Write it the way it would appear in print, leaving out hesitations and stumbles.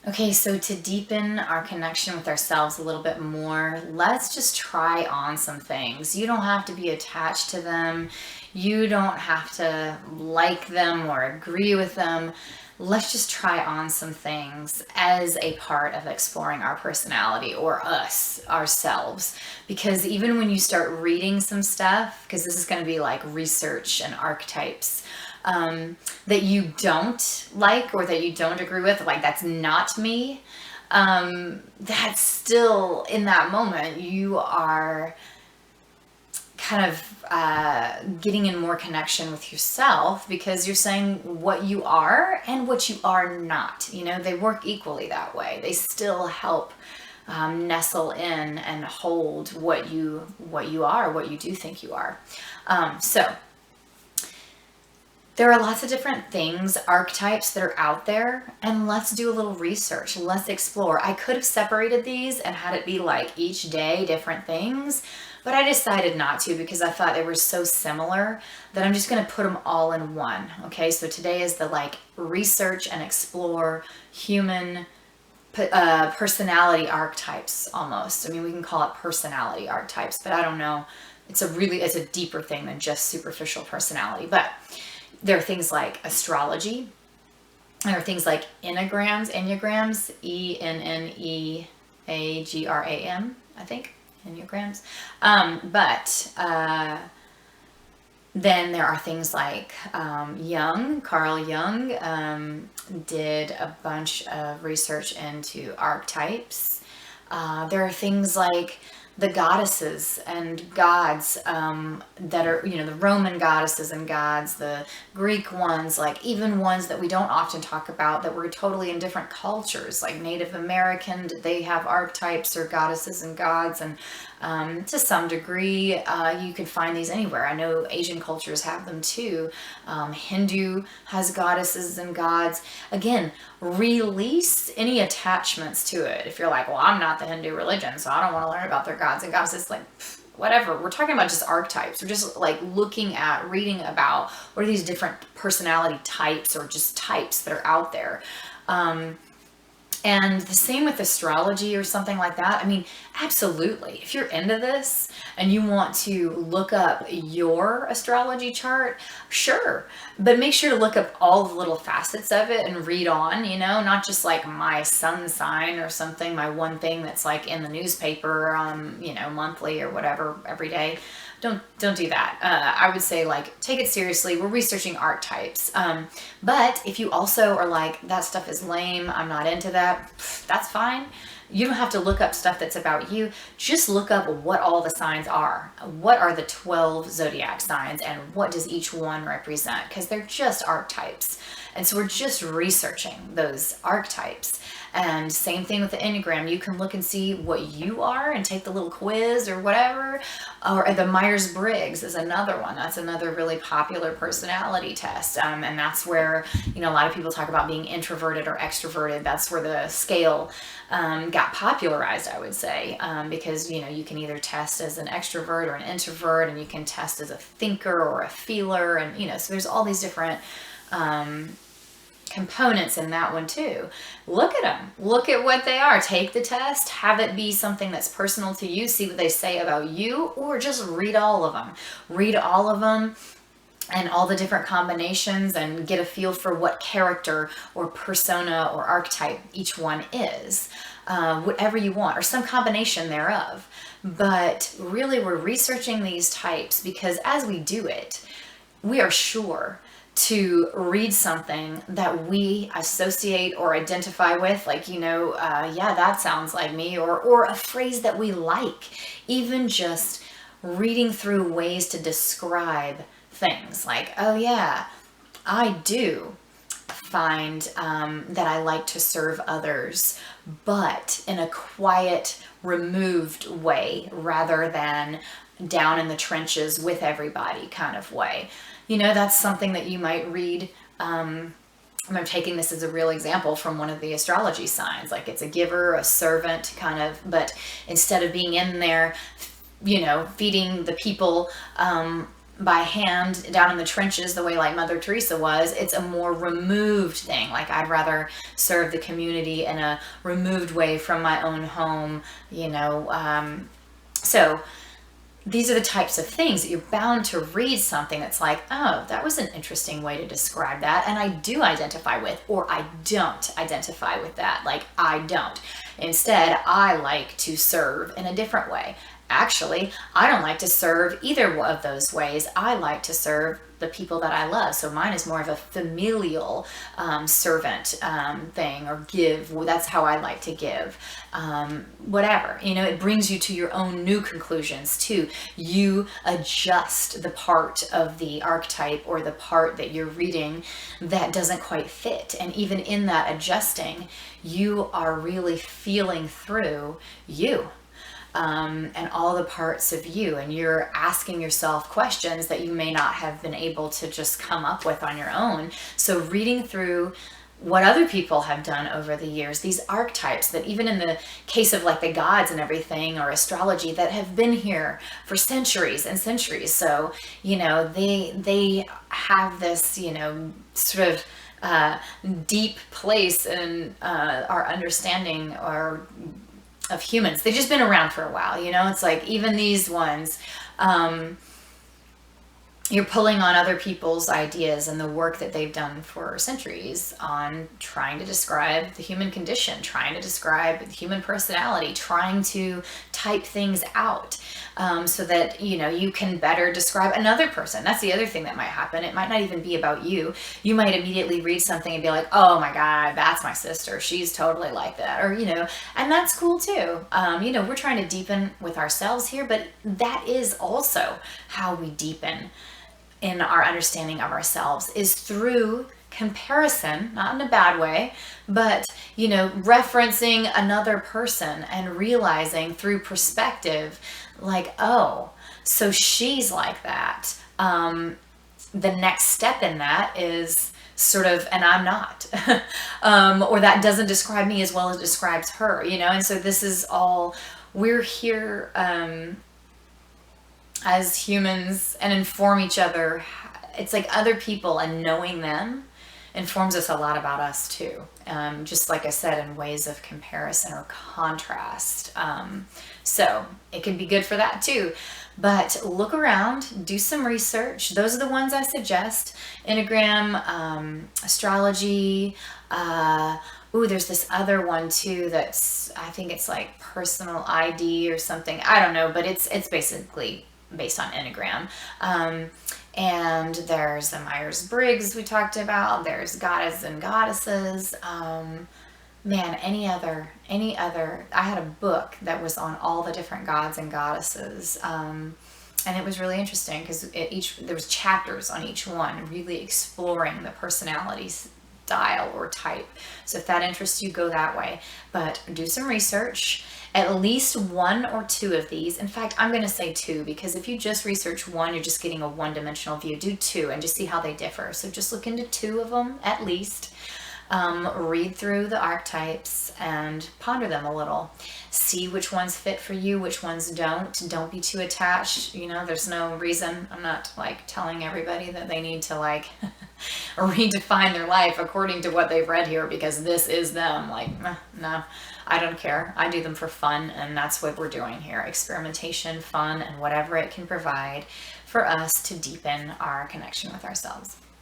Okay, so to deepen our connection with ourselves a little bit more, let's just try on some things. You don't have to be attached to them. You don't have to like them or agree with them. Let's just try on some things as a part of exploring our personality or us, ourselves. Because even when you start reading some stuff, because this is going to be like research and archetypes, that you don't like or that you don't agree with, like that's not me, that's still in that moment, you are kind of getting in more connection with yourself because you're saying what you are and what you are not. You know, they work equally that way. They still help nestle in and hold what you are, what you do think you are. So there are lots of different things, archetypes that are out there, and let's do a little research. Let's explore. I could have separated these and had it be like each day different things, but I decided not to because I thought they were so similar that I'm just going to put them all in one. Okay, so today is the like research and explore human personality archetypes almost. I mean, we can call it personality archetypes, but I don't know. It's a deeper thing than just superficial personality, but there are things like astrology. There are things like enneagrams, Enneagram, I think, enneagrams. Then there are things like Carl Jung did a bunch of research into archetypes. There are things like the goddesses and gods that are, you know, the Roman goddesses and gods, the Greek ones, like even ones that we don't often talk about that were totally in different cultures, like Native American, they have archetypes or goddesses and gods, and to some degree, you could find these anywhere. I know Asian cultures have them too. Hindu has goddesses and gods. Again, release any attachments to it. If you're like, well, I'm not the Hindu religion, so I don't want to learn about their gods and goddesses, like, whatever. We're talking about just archetypes. We're just like looking at, reading about what are these different personality types or just types that are out there. And the same with astrology or something like that. I mean, absolutely. If you're into this and you want to look up your astrology chart, sure. But make sure to look up all the little facets of it and read on, you know, not just like my sun sign or something, my one thing that's like in the newspaper, you know, monthly or whatever, every day. Don't do that. I would say like take it seriously. We're researching archetypes. But if you also are like, that stuff is lame, I'm not into that, that's fine. You don't have to look up stuff that's about you. Just look up what all the signs are. What are the 12 zodiac signs and what does each one represent? Because they're just archetypes. And so we're just researching those archetypes. And same thing with the Enneagram. You can look and see what you are and take the little quiz or whatever. Or the Myers-Briggs is another one. That's another really popular personality test. And that's where, you know, a lot of people talk about being introverted or extroverted. That's where the scale got popularized, I would say, because, you know, you can either test as an extrovert or an introvert, and you can test as a thinker or a feeler. And, you know, so there's all these different components in that one too. Look at them. Look at what they are. Take the test. Have it be something that's personal to you. See what they say about you, or just read all of them. Read all of them and all the different combinations and get a feel for what character or persona or archetype each one is. Whatever you want, or some combination thereof. But really, we're researching these types because as we do it, we are sure to read something that we associate or identify with, like, you know, yeah, that sounds like me, or a phrase that we like. Even just reading through ways to describe things, like, oh yeah, I do find that I like to serve others, but in a quiet, removed way rather than down in the trenches with everybody kind of way. You know, that's something that you might read. I'm taking this as a real example from one of the astrology signs. Like, it's a giver, a servant kind of, but instead of being in there, you know, feeding the people, by hand down in the trenches, the way like Mother Teresa was. It's a more removed thing. Like, I'd rather serve the community in a removed way from my own home, you know. So these are the types of things that you're bound to read something that's like, oh, that was an interesting way to describe that, and I do identify with, or I don't identify with that. Like, I don't. Instead, I like to serve in a different way. Actually, I don't like to serve either of those ways. I like to serve the people that I love. So mine is more of a familial servant thing, or give. Well, that's how I like to give. Whatever, you know, it brings you to your own new conclusions too. You adjust the part of the archetype or the part that you're reading that doesn't quite fit. And even in that adjusting, you are really feeling through you. And all the parts of you, and you're asking yourself questions that you may not have been able to just come up with on your own. So reading through what other people have done over the years, these archetypes that even in the case of like the gods and everything, or astrology, that have been here for centuries and centuries. So, you know, they have this, you know, sort of deep place in our understanding or of humans. They've just been around for a while, you know. It's like even these ones, you're pulling on other people's ideas and the work that they've done for centuries on trying to describe the human condition, trying to describe the human personality, trying to type things out, so that, you know, you can better describe another person. That's the other thing that might happen. It might not even be about you. You might immediately read something and be like, oh my God, that's my sister. She's totally like that. Or, you know, and that's cool too. You know, we're trying to deepen with ourselves here, but that is also how we deepen in our understanding of ourselves, is through comparison, not in a bad way, but, you know, referencing another person and realizing through perspective, like, oh, so she's like that. The next step in that is sort of, and I'm not, or that doesn't describe me as well as it describes her, you know. And so this is all, we're here as humans and inform each other. It's like other people, and knowing them informs us a lot about us too. Just like I said, in ways of comparison or contrast. So it can be good for that too. But look around, do some research. Those are the ones I suggest. Enneagram, astrology. Ooh, there's this other one too that's, I think it's like personal ID or something. I don't know, but it's basically based on Enneagram. And there's the Myers-Briggs we talked about. There's Goddess and Goddesses. Man, any other, I had a book that was on all the different gods and goddesses. And it was really interesting because there was chapters on each one, really exploring the personality style or type. So if that interests you, go that way. But do some research. At least one or two of these. In fact, I'm going to say two, because if you just research one, you're just getting a one-dimensional view. Do two and just see how they differ. So just look into two of them at least. Read through the archetypes and ponder them a little. See which ones fit for you, which ones don't. Don't be too attached. You know, there's no reason. I'm not like telling everybody that they need to like redefine their life according to what they've read here because this is them. Like, no, I don't care. I do them for fun, and that's what we're doing here. Experimentation, fun, and whatever it can provide for us to deepen our connection with ourselves.